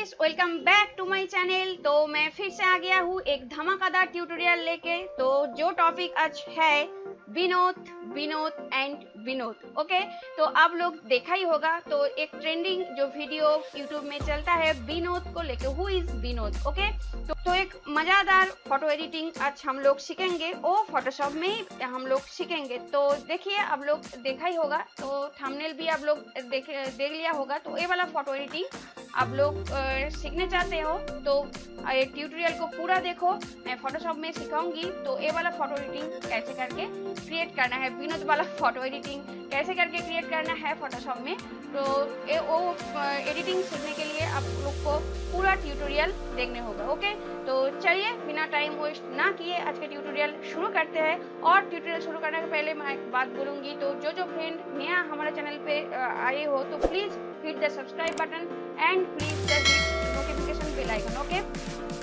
Guys, welcome back to my channel. तो मैं फिर से आ गया हूँ एक धमाकेदार ट्यूटोरियल लेके। तो जो टॉपिक आज है विनोद विनोद एंड विनोद। ओके, तो आप लोग देखा ही होगा, तो एक ट्रेंडिंग जो वीडियो यूट्यूब में चलता है विनोद को लेके, हु इज विनोद। ओके, तो एक मज़ेदार फोटो एडिटिंग आज हम लोग सीखेंगे, वो फोटोशॉप में ही हम लोग सीखेंगे। तो देखिए, आप लोग देखा ही होगा, तो थंबनेल भी आप लोग देख लिया होगा। तो ये वाला फोटो एडिटिंग आप लोग सीखने चाहते हो तो ट्यूटोरियल को पूरा देखो। मैं फोटोशॉप में सिखाऊंगी तो ये वाला फोटो एडिटिंग कैसे करके क्रिएट करना है, विनोद वाला फोटो एडिटिंग कैसे करके क्रिएट करना है फोटोशॉप में। तो वो एडिटिंग सीखने के लिए आप लोग को पूरा ट्यूटोरियल देखने होगा। ओके, तो चलिए बिना टाइम वेस्ट ना किए आज के ट्यूटोरियल शुरू करते हैं। और ट्यूटोरियल शुरू करने के पहले मैं एक बात बोलूँगी, तो जो फ्रेंड नया हमारे चैनल पे आए हो तो please hit the subscribe button and please the hit notification bell icon. Okay,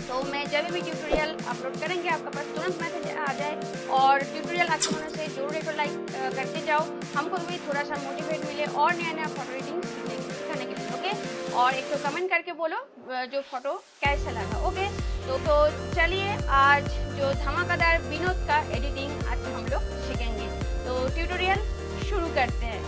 तो मैं जब भी ट्यूटोरियल अपलोड करेंगे आपके पास तुरंत मैसेज आ जाए। और ट्यूटोरियल अच्छे होने से जरूर एक लाइक करते जाओ, हमको भी थोड़ा सा मोटिवेट मिले और नया फोटो एडिटिंग सिखाने के लिए। ओके, और एक तो कमेंट करके बोलो जो फोटो कैसा लगा। ओके, तो चलिए आज जो धमाकेदार विनोद का एडिटिंग आज हम लोग सीखेंगे। तो ट्यूटोरियल शुरू करते हैं।